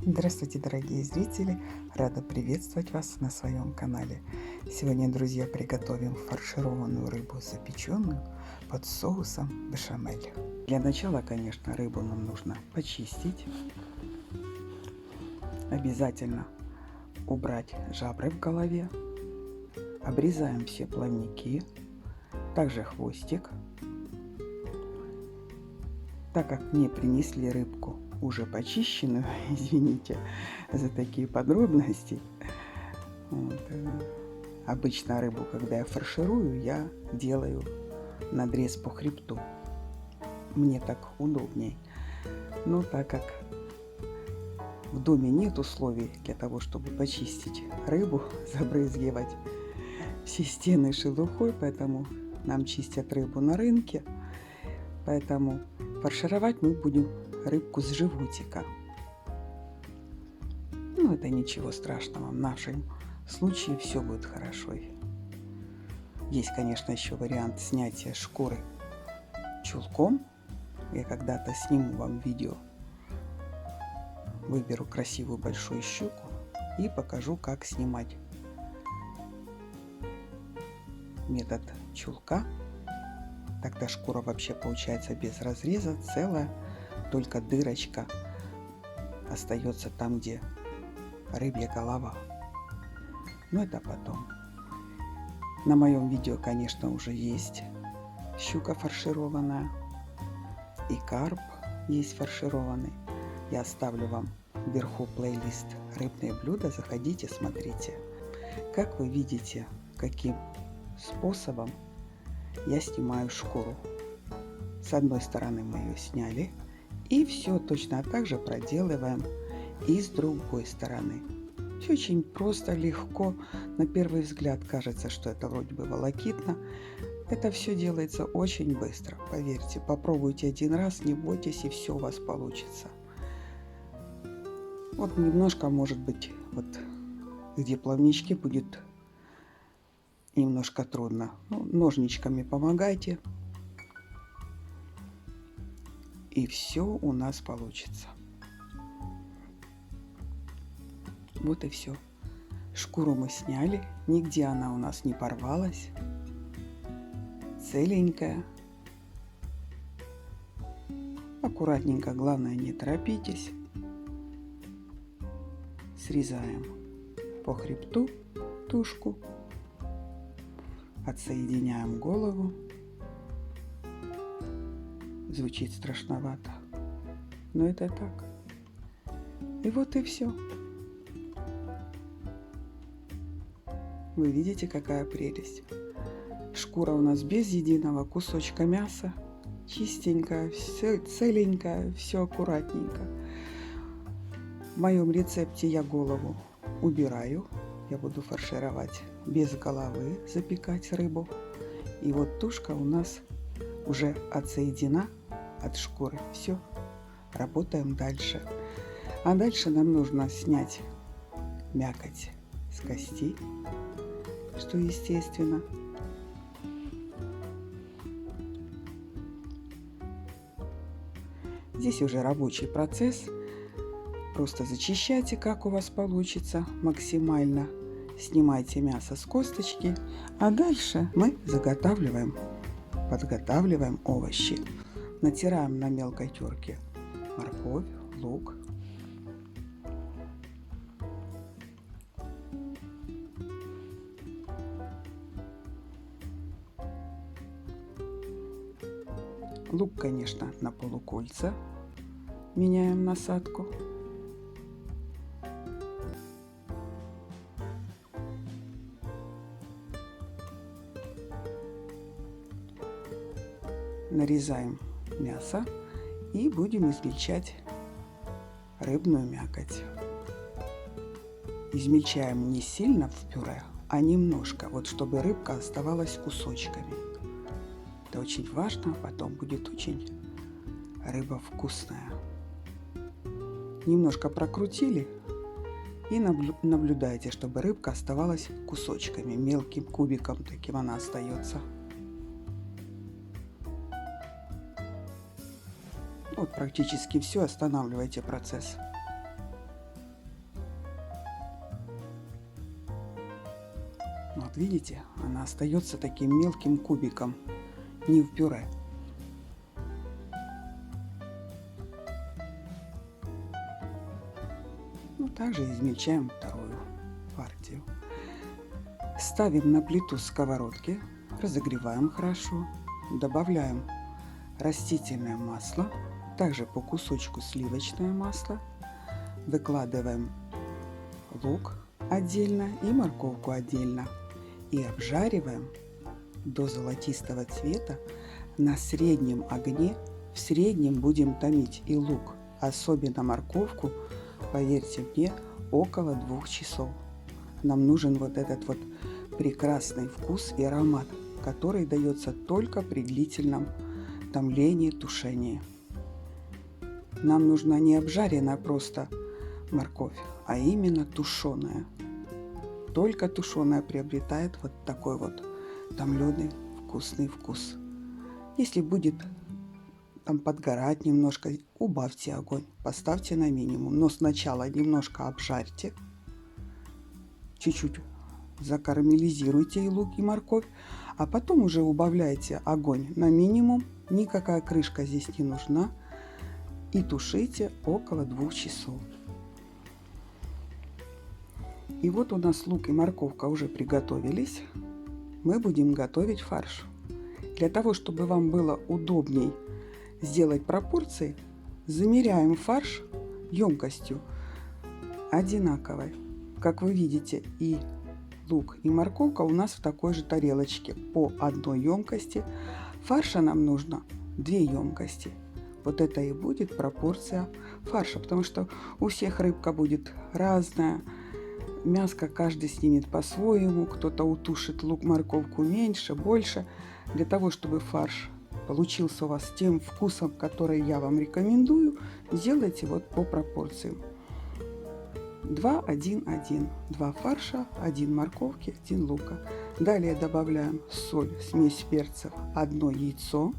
Здравствуйте, дорогие зрители! Рада приветствовать вас на своем канале. Сегодня, друзья, приготовим фаршированную рыбу запеченную под соусом бешамель. Для начала, конечно, рыбу нам нужно почистить. Обязательно убрать жабры в голове. Обрезаем все плавники, также хвостик. Так как мне принесли рыбку уже почищенную, извините за такие подробности. Вот. Обычно рыбу, когда я фарширую, я делаю надрез по хребту. Мне так удобней. Но так как в доме нет условий для того, чтобы почистить рыбу, забрызгивать все стены шелухой, поэтому нам чистят рыбу на рынке. Поэтому фаршировать мы будем рыбку с животика. Ну, это ничего страшного. В нашем случае все будет хорошо. Есть, конечно, еще вариант снятия шкуры чулком. Я когда-то сниму вам видео. Выберу красивую большую щуку и покажу, как снимать метод чулка. Тогда шкура вообще получается без разреза, целая, только дырочка остается там, где рыбья голова. Но это потом. На моем видео, конечно, уже есть щука фаршированная и карп есть фаршированный. Я оставлю вам вверху плейлист «Рыбные блюда». Заходите, смотрите. Как вы видите, каким способом я снимаю шкуру. С одной стороны мы ее сняли, и все точно так же проделываем и с другой стороны. Все очень просто, легко. На первый взгляд кажется, что это вроде бы волокитно. Это все делается очень быстро. Поверьте, попробуйте один раз, не бойтесь, и все у вас получится. Вот немножко, может быть, вот где плавнички будет немножко трудно. Ну, ножничками помогайте. И все у нас получится. Вот и все. Шкуру мы сняли. Нигде она у нас не порвалась. Целенькая. Аккуратненько, главное, не торопитесь. Срезаем по хребту тушку. Отсоединяем голову. Звучит страшновато, но это так. И вот и все. Вы видите, какая прелесть. Шкура у нас без единого кусочка мяса. Чистенькая, все целенькая, все аккуратненько. В моем рецепте я голову убираю. Я буду фаршировать без головы, запекать рыбу. И вот тушка у нас уже отсоединена от шкуры. Все, работаем дальше. А дальше нам нужно снять мякоть с кости, что естественно. Здесь уже рабочий процесс. Просто зачищайте, как у вас получится, максимально. Снимайте мясо с косточки. А дальше мы подготавливаем овощи. Натираем на мелкой терке морковь, лук. Лук, конечно, на полукольца. Меняем насадку. Нарезаем мясо и будем измельчать рыбную мякоть. Измельчаем не сильно в пюре, а немножко, вот чтобы рыбка оставалась кусочками. Это очень важно, потом будет очень рыба вкусная. Немножко прокрутили и наблюдайте, чтобы рыбка оставалась кусочками, мелким кубиком таким она остается. Вот практически все, останавливайте процесс. Вот видите, она остается таким мелким кубиком, не в пюре. Ну, также измельчаем вторую партию. Ставим на плиту сковородки, разогреваем хорошо, добавляем растительное масло, также по кусочку сливочное масло, выкладываем лук отдельно и морковку отдельно и обжариваем до золотистого цвета на среднем огне. В среднем будем томить и лук, особенно морковку, поверьте мне, около 2 часов. Нам нужен вот этот вот прекрасный вкус и аромат, который дается только при длительном томлении, тушении. Нам нужна не обжаренная просто морковь, а именно тушеная. Только тушеная приобретает вот такой вот томленый вкусный вкус. Если будет там подгорать немножко, убавьте огонь, поставьте на минимум. Но сначала немножко обжарьте, чуть-чуть закарамелизируйте и лук, и морковь, а потом уже убавляйте огонь на минимум. Никакая крышка здесь не нужна. И тушите около 2 часов. И вот у нас лук и морковка уже приготовились. Мы будем готовить фарш. Для того, чтобы вам было удобней сделать пропорции, замеряем фарш емкостью одинаковой. Как вы видите, и лук, и морковка у нас в такой же тарелочке по одной емкости. Фарша нам нужно 2 емкости. Вот это и будет пропорция фарша, потому что у всех рыбка будет разная. Мяско каждый снимет по-своему, кто-то утушит лук, морковку меньше, больше. Для того, чтобы фарш получился у вас тем вкусом, который я вам рекомендую, сделайте вот по пропорциям. 2, 1, 1. 2 фарша, 1 морковки, 1 лука. Далее добавляем соль, смесь перцев, 1 яйцо,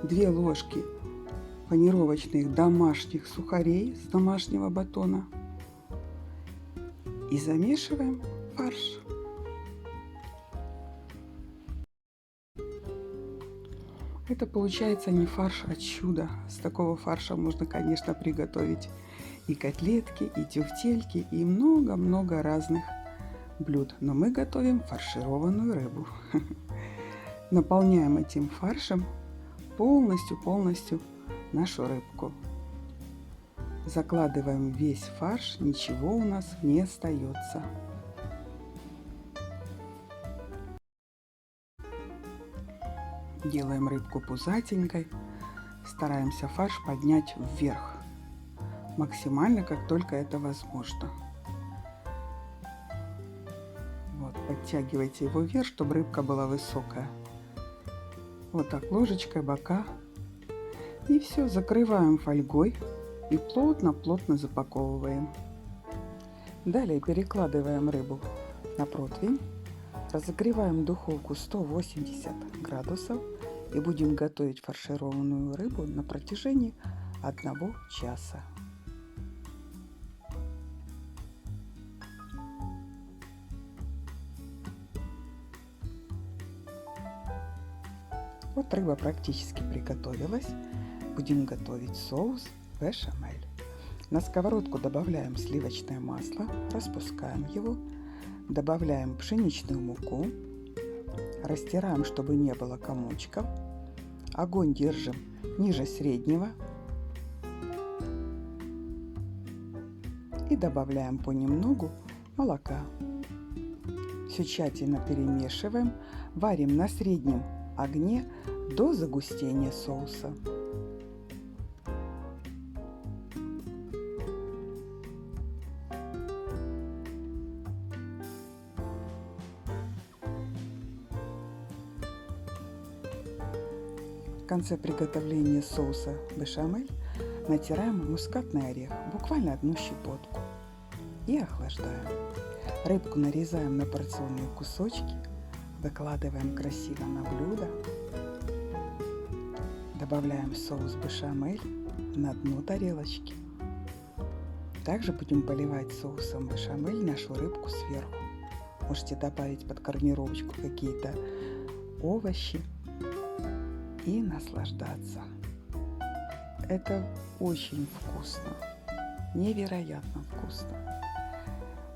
2 ложки панировочных домашних сухарей с домашнего батона. И замешиваем фарш. Это получается не фарш, а чудо. С такого фарша можно, конечно, приготовить и котлетки, и тефтельки, и много-много разных блюд. Но мы готовим фаршированную рыбу. Наполняем этим фаршем полностью нашу рыбку. Закладываем весь фарш, ничего у нас не остается. Делаем рыбку пузатенькой, стараемся фарш поднять вверх, максимально, как только это возможно. Вот, подтягивайте его вверх, чтобы рыбка была высокая. Вот так ложечкой, бока. И все, закрываем фольгой и плотно запаковываем. Далее перекладываем рыбу на противень, разогреваем духовку 180 градусов и будем готовить фаршированную рыбу на протяжении 1 часа. Вот рыба практически приготовилась. Будем готовить соус бешамель. На сковородку добавляем сливочное масло, распускаем его, добавляем пшеничную муку, растираем, чтобы не было комочков. Огонь держим ниже среднего и добавляем понемногу молока. Все тщательно перемешиваем, варим на среднем огне до загустения соуса. конце приготовления соуса бешамель натираем мускатный орех, буквально одну щепотку, и охлаждаем. Рыбку нарезаем на порционные кусочки, выкладываем красиво на блюдо, добавляем соус бешамель на дно тарелочки. Также будем поливать соусом бешамель нашу рыбку сверху. Можете добавить под гарнировочку какие-то овощи и наслаждаться. Это очень вкусно, невероятно вкусно.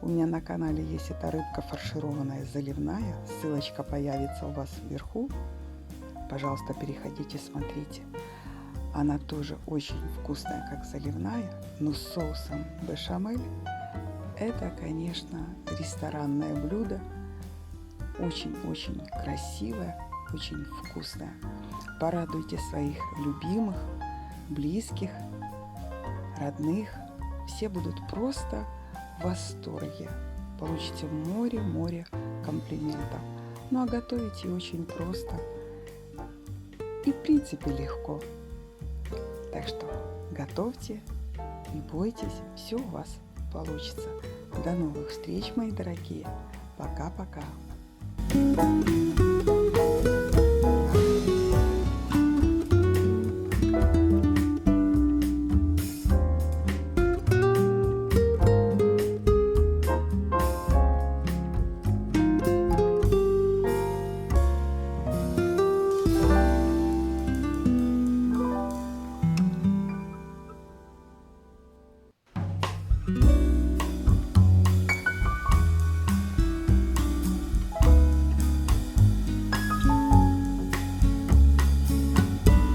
У меня на канале есть эта рыбка фаршированная заливная, ссылочка появится у вас вверху. Пожалуйста, переходите, смотрите. Она тоже очень вкусная, как заливная, но с соусом бешамель. Это, конечно, ресторанное блюдо, очень-очень красивое, очень вкусное. Порадуйте своих любимых, близких, родных. Все будут просто в восторге. Получите море комплиментов. Ну а готовить и очень просто. И в принципе легко. Так что готовьте, не бойтесь, все у вас получится. До новых встреч, мои дорогие. Пока-пока.